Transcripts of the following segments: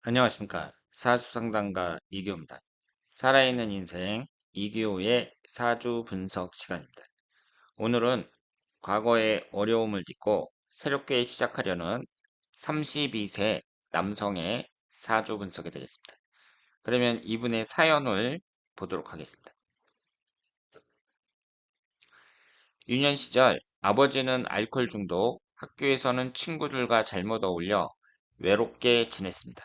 안녕하십니까. 사주상담가 이규호입니다. 살아있는 인생 이규호의 사주 분석 시간입니다. 오늘은 과거의 어려움을 딛고 새롭게 시작하려는 32세 남성의 사주 분석이 되겠습니다. 그러면 이분의 사연을 보도록 하겠습니다. 유년 시절 아버지는 알코올 중독, 학교에서는 친구들과 잘못 어울려 외롭게 지냈습니다.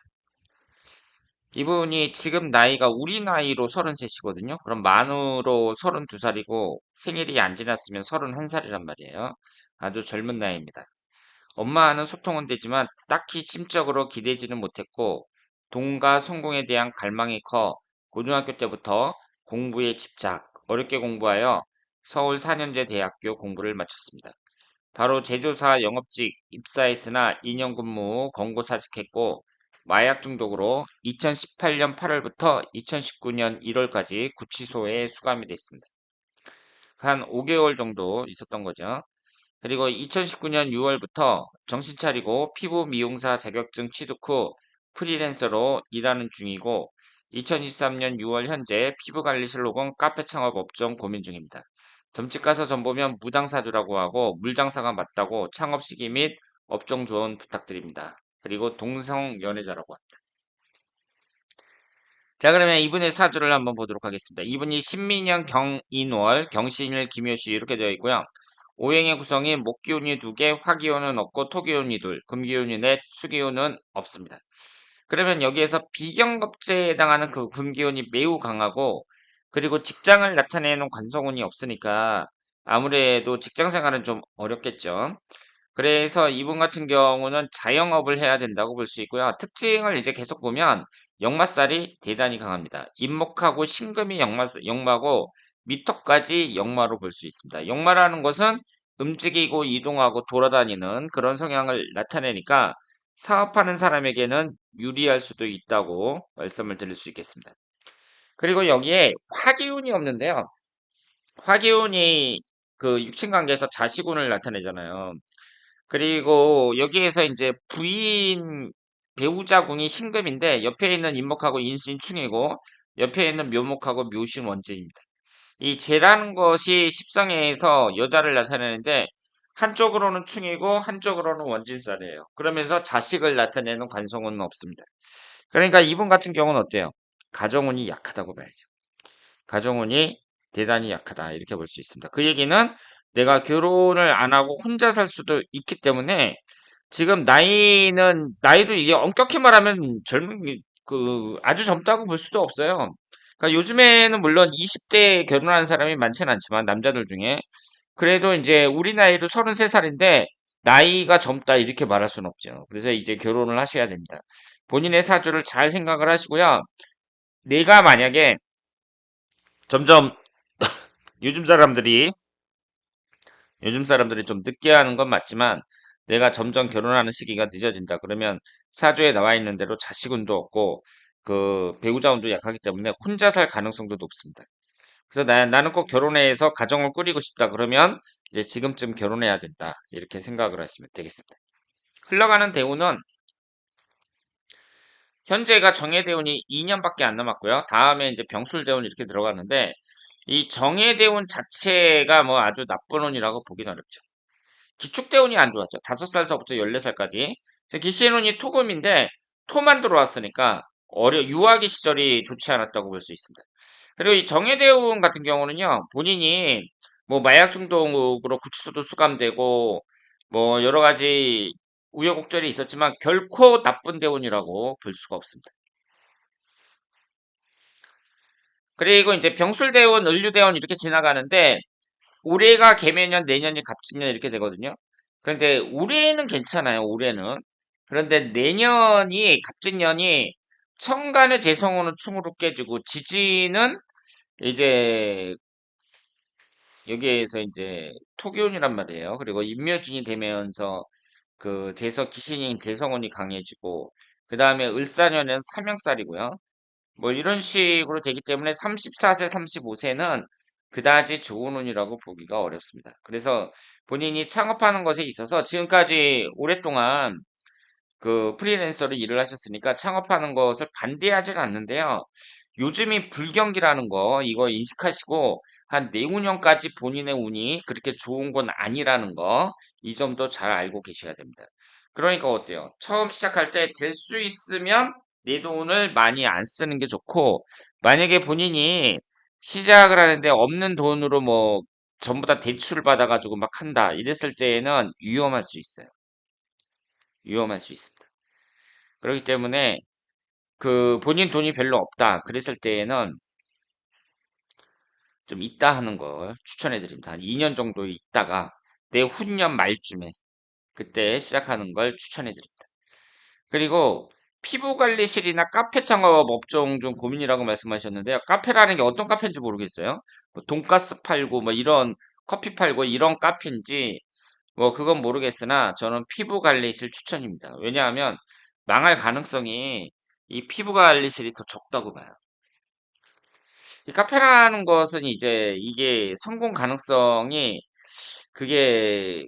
이분이 지금 나이가 우리 나이로 33이거든요. 그럼 만으로 32살이고 생일이 안 지났으면 31살이란 말이에요. 아주 젊은 나이입니다. 엄마와는 소통은 되지만 딱히 심적으로 기대지는 못했고 돈과 성공에 대한 갈망이 커 고등학교 때부터 공부에 집착, 어렵게 공부하여 서울 4년제 대학교 공부를 마쳤습니다. 바로 제조사 영업직 입사했으나 2년 근무 권고사직했고 마약 중독으로 2018년 8월부터 2019년 1월까지 구치소에 수감이 됐습니다. 한 5개월 정도 있었던 거죠. 그리고 2019년 6월부터 정신 차리고 피부 미용사 자격증 취득 후 프리랜서로 일하는 중이고 2023년 6월 현재 피부관리 슬로건 카페 창업 업종 고민 중입니다. 점집 가서 전 보면 무당사주라고 하고 물장사가 맞다고 창업 시기 및 업종 조언 부탁드립니다. 그리고 동성 연애자라고 합니다. 자, 그러면 이분의 사주를 한번 보도록 하겠습니다. 이분이 신민년 경인월 경신일 김효시 이렇게 되어 있고요. 오행의 구성이 목기운이 2개, 화기운은 없고 토기운이 둘, 금기운이 넷, 수기운은 없습니다. 그러면 여기에서 비경겁제에 해당하는 그 금기운이 매우 강하고 그리고 직장을 나타내는 관성운이 없으니까 아무래도 직장 생활은 좀 어렵겠죠. 그래서 이분 같은 경우는 자영업을 해야 된다고 볼 수 있고요. 특징을 이제 계속 보면 역마살이 대단히 강합니다. 임목하고 신금이 역마고 미토까지 역마로 볼 수 있습니다. 역마라는 것은 움직이고 이동하고 돌아다니는 그런 성향을 나타내니까 사업하는 사람에게는 유리할 수도 있다고 말씀을 드릴 수 있겠습니다. 그리고 여기에 화기운이 없는데요. 화기운이 그 육친관계에서 자식운을 나타내잖아요. 그리고 여기에서 이제 부인 배우자궁이 신금인데 옆에 있는 인목하고 인신충이고 옆에 있는 묘목하고 묘신 원진입니다. 이 재라는 것이 십성에서 여자를 나타내는데 한쪽으로는 충이고 한쪽으로는 원진살이에요. 그러면서 자식을 나타내는 관성은 없습니다. 그러니까 이분 같은 경우는 어때요? 가정운이 약하다고 봐야죠. 가정운이 대단히 약하다 이렇게 볼 수 있습니다. 그 얘기는 내가 결혼을 안 하고 혼자 살 수도 있기 때문에 지금 나이도 이게 엄격히 말하면 아주 젊다고 볼 수도 없어요. 그러니까 요즘에는 물론 20대에 결혼하는 사람이 많지는 않지만 남자들 중에 그래도 이제 우리 나이도 33살인데 나이가 젊다 이렇게 말할 수는 없죠. 그래서 이제 결혼을 하셔야 됩니다. 본인의 사주를 잘 생각을 하시고요. 내가 만약에 점점 요즘 사람들이 요즘 사람들이 좀 늦게 하는 건 맞지만 내가 점점 결혼하는 시기가 늦어진다. 그러면 사주에 나와 있는 대로 자식운도 없고 그 배우자운도 약하기 때문에 혼자 살 가능성도 높습니다. 그래서 나는 꼭 결혼해서 가정을 꾸리고 싶다. 그러면 이제 지금쯤 결혼해야 된다. 이렇게 생각을 하시면 되겠습니다. 흘러가는 대운은 현재가 정해대운이 2년밖에 안 남았고요. 다음에 이제 병술대운 이렇게 들어가는데 이 정해대운 자체가 뭐 아주 나쁜 운이라고 보긴 어렵죠. 기축대운이 안 좋았죠. 5살서부터 14살까지. 기시운이 토금인데 토만 들어왔으니까 유아기 시절이 좋지 않았다고 볼 수 있습니다. 그리고 이 정해대운 같은 경우는요. 본인이 뭐 마약 중독으로 구치소도 수감되고 뭐 여러 가지 우여곡절이 있었지만 결코 나쁜 대운이라고 볼 수가 없습니다. 그리고 이제 병술대운, 을류대운 이렇게 지나가는데 올해가 개묘년, 내년이 갑진년 이렇게 되거든요. 그런데 올해는 괜찮아요. 올해는. 그런데 내년이 갑진년이 천간의 재성호는 충으로 깨지고 지지는 이제 여기에서 이제 토기운이란 말이에요. 그리고 인묘진이 되면서 그 기신인 재성운이 강해지고 그 다음에 을사년은 삼형살이고요. 뭐 이런 식으로 되기 때문에 34세, 35세는 그다지 좋은 운이라고 보기가 어렵습니다. 그래서 본인이 창업하는 것에 있어서 지금까지 오랫동안 그 프리랜서로 일을 하셨으니까 창업하는 것을 반대하지는 않는데요. 요즘이 불경기라는 거 이거 인식하시고 한 내후년까지 본인의 운이 그렇게 좋은 건 아니라는 거 이 점도 잘 알고 계셔야 됩니다. 그러니까 어때요? 처음 시작할 때 될 수 있으면 내 돈을 많이 안 쓰는 게 좋고 만약에 본인이 시작을 하는데 없는 돈으로 뭐 전부 다 대출을 받아가지고 막 한다 이랬을 때에는 위험할 수 있어요. 위험할 수 있습니다. 그렇기 때문에 그 본인 돈이 별로 없다 그랬을 때에는 좀 있다 하는 걸 추천해 드립니다. 한 2년 정도 있다가 내후년 말쯤에 그때 시작하는 걸 추천해 드립니다. 그리고 피부관리실이나 카페 창업 업종 중 고민이라고 말씀하셨는데요. 카페라는 게 어떤 카페인지 모르겠어요. 뭐 돈가스 팔고 뭐 이런 커피 팔고 이런 카페인지 뭐 그건 모르겠으나 저는 피부관리실 추천입니다. 왜냐하면 망할 가능성이 이 피부관리실이 더 적다고 봐요. 이 카페라는 것은 이제 이게 성공 가능성이 그게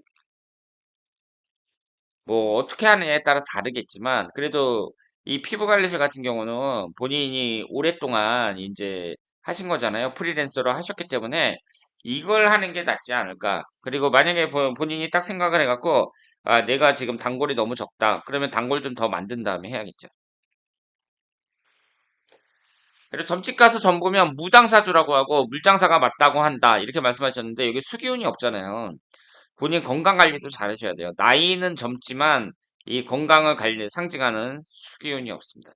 뭐 어떻게 하느냐에 따라 다르겠지만 그래도 이 피부 관리실 같은 경우는 본인이 오랫동안 이제 하신 거잖아요. 프리랜서로 하셨기 때문에 이걸 하는 게 낫지 않을까. 그리고 만약에 본인이 딱 생각을 해갖고 아, 내가 지금 단골이 너무 적다. 그러면 단골 좀 더 만든 다음에 해야겠죠. 그리고 점집 가서 점 보면 무당사주라고 하고 물장사가 맞다고 한다. 이렇게 말씀하셨는데 여기 수기운이 없잖아요. 본인 건강 관리도 잘하셔야 돼요. 나이는 젊지만 이 건강을 상징하는 수기운이 없습니다.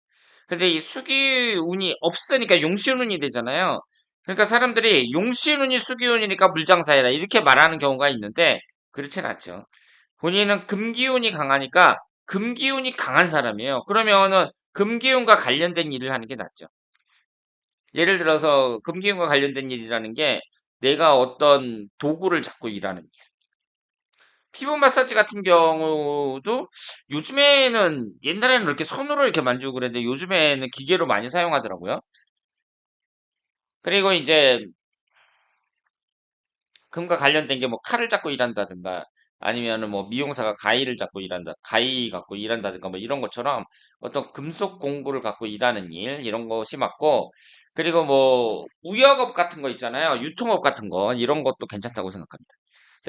근데 이 수기운이 없으니까 용신운이 되잖아요. 그러니까 사람들이 용신운이 수기운이니까 물장사해라 이렇게 말하는 경우가 있는데 그렇진 않죠. 본인은 금기운이 강하니까 금기운이 강한 사람이에요. 그러면은 금기운과 관련된 일을 하는 게 낫죠. 예를 들어서 금기운과 관련된 일이라는 게 내가 어떤 도구를 잡고 일하는 피부 마사지 같은 경우도 요즘에는 옛날에는 이렇게 손으로 이렇게 만지고 그랬는데 요즘에는 기계로 많이 사용하더라고요. 그리고 이제 금과 관련된 게 뭐 칼을 잡고 일한다든가 아니면은 뭐 미용사가 가위를 잡고 일한다, 가위 갖고 일한다든가 뭐 이런 것처럼 어떤 금속 공구를 갖고 일하는 일 이런 것이 맞고 그리고 뭐 무역업 같은 거 있잖아요. 유통업 같은 거 이런 것도 괜찮다고 생각합니다.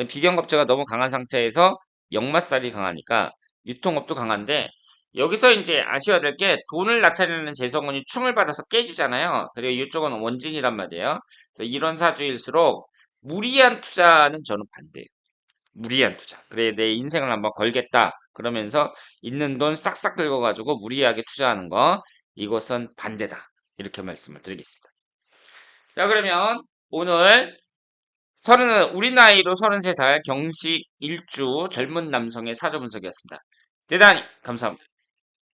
비경겁제가 너무 강한 상태에서 역마살이 강하니까 유통업도 강한데 여기서 이제 아셔야 될 게 돈을 나타내는 재성운이 충을 받아서 깨지잖아요. 그리고 이쪽은 원진이란 말이에요. 그래서 이런 사주일수록 무리한 투자는 저는 반대예요. 무리한 투자. 그래 내 인생을 한번 걸겠다. 그러면서 있는 돈 싹싹 긁어가지고 무리하게 투자하는 거 이것은 반대다. 이렇게 말씀을 드리겠습니다. 자 그러면 오늘 우리 나이로 33살 경식 일주 젊은 남성의 사주 분석이었습니다. 대단히 감사합니다.